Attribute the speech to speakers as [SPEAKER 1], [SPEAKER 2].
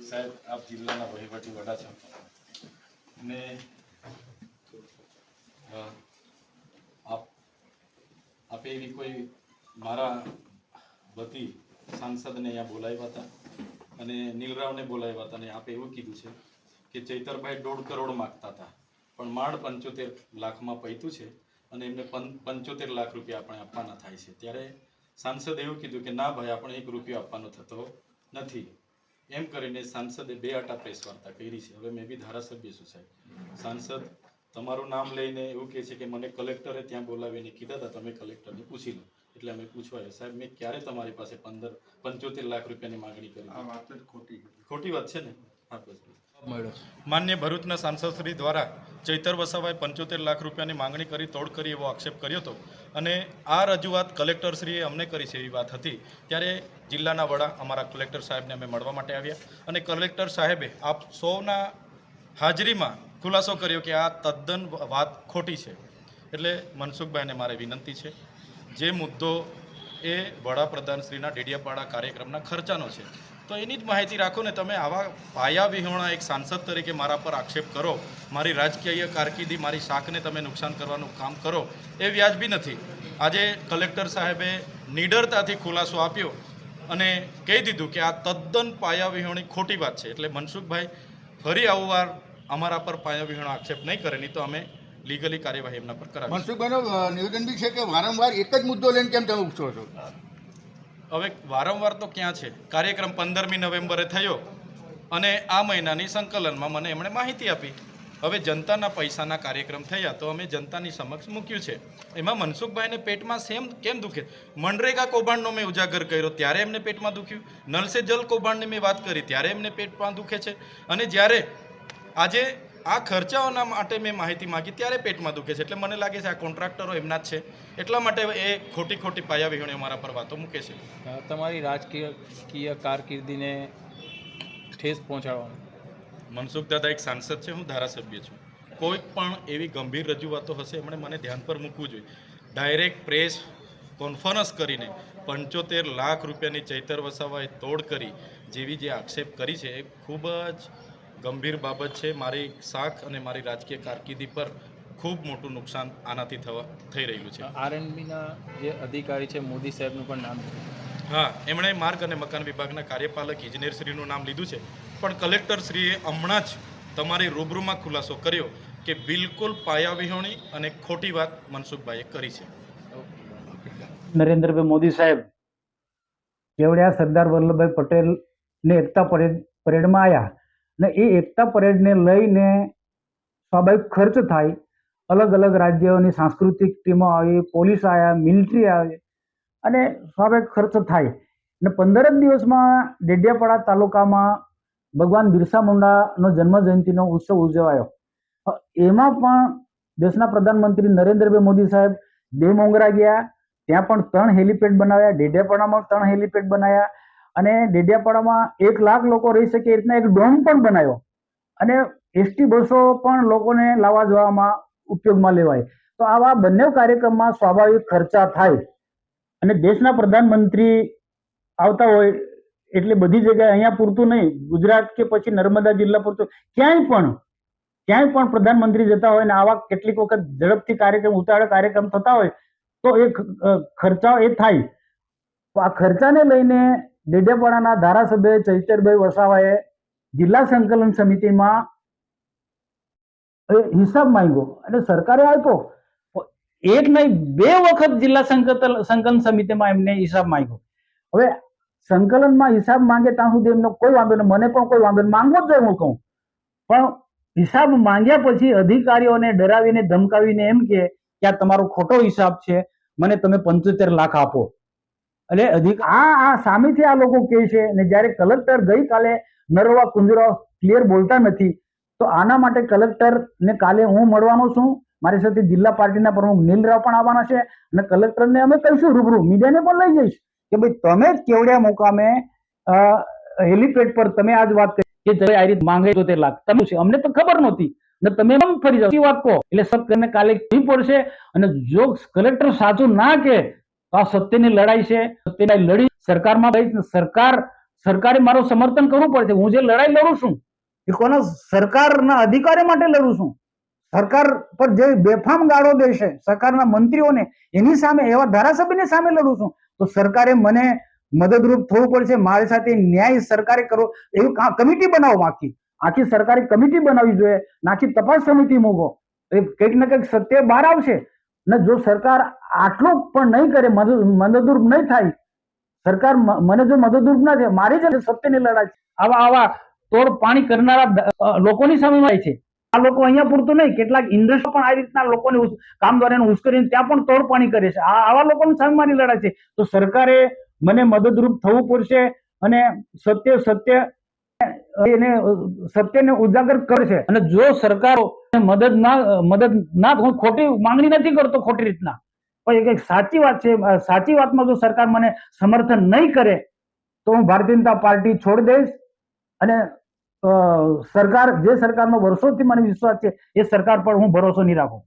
[SPEAKER 1] સાહેબ આપ જિલ્લાના વહીવટી વડા છો ને આપે એવી કોઈ મારા વતી સાંસદને અહીંયા બોલાવ્યા હતા અને નીલરાવને બોલાવ્યા હતા અને આપે એવું કીધું છે કે ચૈતરભાઈ 1.5 કરોડ માગતા હતા પણ માંડ 75 લાખમાં પૈતું છે અને એમને 75 લાખ રૂપિયા આપણે આપવાના થાય છે। ત્યારે સાંસદે એવું કીધું કે ના ભાઈ આપણે 1 રૂપિયો આપવાનો થતો નથી એમ કરીને સાંસદે 2 આટા પ્રેસ વાર્તા કરી છે। હવે મેં બી ધારાસભ્ય છું સાહેબ, સાંસદ તમારું નામ લઈને એવું કહે છે કે મને કલેક્ટરે ત્યાં બોલાવીને કીધા હતા તમે કલેક્ટરને પૂછી લો, એટલે અમે પૂછવા આવ્યા। સાહેબ મેં ક્યારે તમારી પાસે 75 લાખ રૂપિયાની માંગણી કરી? આ વાત જ ખોટી વાત છે ને। હા બસ માન્ય ભરૂચના સાંસદશ્રી દ્વારા ચૈતર વસાવાએ 75 લાખ રૂપિયાની માંગણી કરી તોડ કરી એવો આક્ષેપ કર્યો હતો અને આ રજૂઆત કલેક્ટરશ્રીએ અમને કરી છે એવી વાત હતી। ત્યારે જિલ્લાના વડા અમારા કલેક્ટર સાહેબને અમે મળવા માટે આવ્યા અને કલેક્ટર સાહેબે આપ સૌના હાજરીમાં ખુલાસો કર્યો કે આ તદ્દન વાત ખોટી છે। એટલે મનસુખભાઈને મારે વિનંતી છે, જે મુદ્દો એ વડાપ્રધાનશ્રીના ડેડિયાપાડા કાર્યક્રમના ખર્ચાનો છે તો એની જ માહિતી રાખો ને। તમે આવા પાયા વિહોણા એક સાંસદ તરીકે મારા પર આક્ષેપ કરો, મારી રાજકીય કારકિર્દી મારી શાખને તમે નુકસાન કરવાનું કામ કરો એ વ્યાજબી નથી। આજે કલેક્ટર સાહેબે નિડરતાથી ખુલાસો આપ્યો અને કહી દીધું કે આ તદ્દન પાયા વિહોણી ખોટી વાત છે। એટલે મનસુખભાઈ ફરી આવું વાર અમારા પર પાયા વિહોણો આક્ષેપ નહીં કરે, નહીં તો અમે લીગલી કાર્યવાહી એમના પર કરાવીશું।
[SPEAKER 2] મનસુખભાઈનું નિવેદન બી છે કે વારંવાર એક જ મુદ્દો લઈને કેમ તમે ઉઠો છો?
[SPEAKER 1] હવે વારંવાર તો ક્યાં છે, કાર્યક્રમ 15મી નવેમ્બરે થયો અને આ મહિનાની સંકલનમાં મને એમણે માહિતી આપી। હવે જનતાના પૈસાના કાર્યક્રમ થયા તો અમે જનતાની સમક્ષ મૂક્યું છે। એમાં મનસુખભાઈને પેટમાં કેમ દુખે? મનરેગા કૌભાંડનો મેં ઉજાગર કર્યો ત્યારે એમને પેટમાં દુખ્યું, નલ સે જલ કૌભાંડની મેં વાત કરી ત્યારે એમને પેટમાં દુખે છે અને જ્યારે આજે આ ખર્ચાઓના માટે મેં માહિતી માગી ત્યારે પેટમાં દુખે છે। એટલે મને લાગે છે આ કોન્ટ્રાક્ટરો એમના જ છે, એટલા માટે એ ખોટી પાયા વિહોણી અમારા પર વાતો મૂકે છે।
[SPEAKER 3] તમારી રાજકીય કારકિર્દીને ઠેસ પહોંચાડવાનું
[SPEAKER 1] મનસુખ દાદા એક સાંસદ છે, હું ધારાસભ્ય છું। કોઈ પણ એવી ગંભીર રજૂઆતો હશે એમણે મને ધ્યાન પર મૂકવું જોઈએ। ડાયરેક્ટ પ્રેસ કોન્ફરન્સ કરીને 75 લાખ રૂપિયાની ચૈતર વસાવાએ તોડ કરી જેવી જે આક્ષેપ કરી છે એ ખૂબ જ ગંભીર બાબત છે। મારી શાખ અને મારી રાજકીય કારકિર્દી પર ખૂબ મોટું નુકસાન આનાથી થઈ રહ્યું છે।
[SPEAKER 3] આરએનબીના જે અધિકારી છે મોદી સાહેબનું પણ નામ છે।
[SPEAKER 1] હા, એમણે માર્ગ અને મકાન વિભાગના કાર્યપાલક ઇજનેરશ્રીનું નામ લીધું છે, પણ કલેક્ટરશ્રીએ હમણાં જ તમારી રૂબરૂમાં ખુલાસો કર્યો કે બિલકુલ પાયા વિહોણી અને ખોટી વાત મનસુખભાઈએ કરી છે।
[SPEAKER 4] નરેન્દ્રભાઈ મોદી સાહેબ કેવડિયા સરદાર વલ્લભભાઈ પટેલને એકતા પરેડમાં આવ્યા ને એ એકતા પરેડને લઈને સ્વાભાવિક ખર્ચ થાય, અલગ અલગ રાજ્યોની સાંસ્કૃતિક ટીમો આવી, પોલીસ આવ્યા, મિલિટરી આવે અને સ્વાભાવિક ખર્ચ થાય ને 15 જ દિવસમાં ડેડિયાપાડા તાલુકામાં ભગવાન બિરસા મુંડાનો જન્મ જયંતિનો ઉત્સવ ઉજવાયો। એમાં પણ દેશના પ્રધાનમંત્રી નરેન્દ્રભાઈ મોદી સાહેબ દેવમોંગરા ગયા, ત્યાં પણ 3 હેલિપેડ બનાવ્યા, ડેડિયાપાડામાં 3 હેલિપેડ બનાવ્યા અને ડેડિયાપાડામાં 1 લાખ લોકો રહી શકે એ રીતના એક ડોમ પણ બનાવ્યો અને એસટી બસો પણ લોકોને લાવવા જવામાં ઉપયોગમાં લેવાય। તો આવા બંને કાર્યક્રમમાં સ્વાભાવિક ખર્ચા થાય અને દેશના પ્રધાનમંત્રી આવતા હોય એટલે બધી જગ્યાએ અહીંયા પૂરતું નહીં, ગુજરાત કે પછી નર્મદા જિલ્લા પૂરતું ક્યાંય પણ પ્રધાનમંત્રી જતા હોય ને આવા કેટલીક વખત ઝડપથી કાર્યક્રમ ઉતાવળે કાર્યક્રમ થતા હોય તો એ ખર્ચાઓ એ થાય। તો આ ખર્ચાને લઈને ડેડિયાપાડાના ધારાસભ્ય ચૈતરભાઈ વસાવાએ જિલ્લા સંકલન સમિતિમાં હિસાબ માંગ્યો અને સરકારે આપ્યો। એક નહીં 2 વખત જિલ્લા સંકલન સમિતિમાં એમને હિસાબ માંગ્યો। હવે સંકલનમાં હિસાબ માંગે ત્યાં સુધી એમનો કોઈ વાંધો નહીં, મને પણ કોઈ વાંધો નહીં, માંગવો જ જોઈએ હું કહું, પણ હિસાબ માંગ્યા પછી અધિકારીઓને ડરાવીને ધમકાવીને એમ કે આ તમારો ખોટો હિસાબ છે, મને તમે 75 લાખ આપો। એટલે આ સામેથી આ લોકો કહે છે ને જ્યારે કલેક્ટર ગઈકાલે નરવા કુંજરા ક્લિયર બોલતા નથી તો આના માટે કલેક્ટરને કાલે હું મળવાનો છું, મારી સાથે જિલ્લા પાર્ટીના પ્રમુખ નીલરાવ પણ આવવાના છે અને કલેક્ટરને અમે કહીશું રૂબરૂ, મીડિયાને પણ લઈ જઈશ કે ભાઈ તમે જ કેવડિયા મુકામે હેલિપેડ પર તમે આજ વાત કરી કે આ રીતે માંગે 75 લાખ, તમે અમને તો ખબર નહોતી ને તમે એમ ફરી જાવ વાત કહો એટલે સબ કરીને કાલે નહીં પડશે અને જો કલેક્ટર સાચું ના કે તો આ સત્યની લડાઈ છે, સત્યની લડી સરકારમાં રહીશ ને સરકાર સરકારે મારું સમર્થન કરવું પડશે. હું જે લડાઈ લડું છું એ કોના સરકારના અધિકારી માટે લડું છું. સરકાર પર જે બેફામ ગાળો દે છે સરકારના મંત્રીઓને, એની સામે, એવા ધારાસભ્યની સામે લડું છું. તો સરકારે મને મદદરૂપ થવું પડશે. મારી સાથે ન્યાય સરકારે કરવો, એવી કમિટી બનાવો. આખી સરકારી કમિટી બનાવવી જોઈએ. આખી તપાસ સમિતિ મૂકો. એ કંઈક ને કંઈક સત્ય બહાર આવશે. ને જો સરકાર આટલું પણ નહીં કરે, મદદરૂપ નહીં થાય, સરકાર મને જો મદદરૂપ ના થાય, મારી જ સત્યની લડાઈ છે. આવા તોડ પાણી કરનારા લોકોની સામે થાય છે. આ લોકો અહીંયા પૂરતું નહીં, કેટલાક ઇન્ડસ્ટ્રી પણ આ રીતના લોકોને કામદારોને ઉશ્કેરીને ત્યાં પણ તોડ પાણી કરે છે. આવા લોકોની સામે મારી લડાઈ છે. તો સરકારે મને મદદરૂપ થવું પડશે અને સત્યને ઉજાગર કરશે. અને જો સરકારો મદદ ના, હું ખોટી માંગણી નથી કરતો ખોટી રીતના, પણ એક સાચી વાત છે. સાચી વાતમાં જો સરકાર મને સમર્થન નહીં કરે તો હું ભારતીય જનતા પાર્ટી છોડી દઈશ. અને સરકાર, જે સરકારનો વર્ષોથી મને વિશ્વાસ છે, એ સરકાર પર હું ભરોસો નહીં રાખું.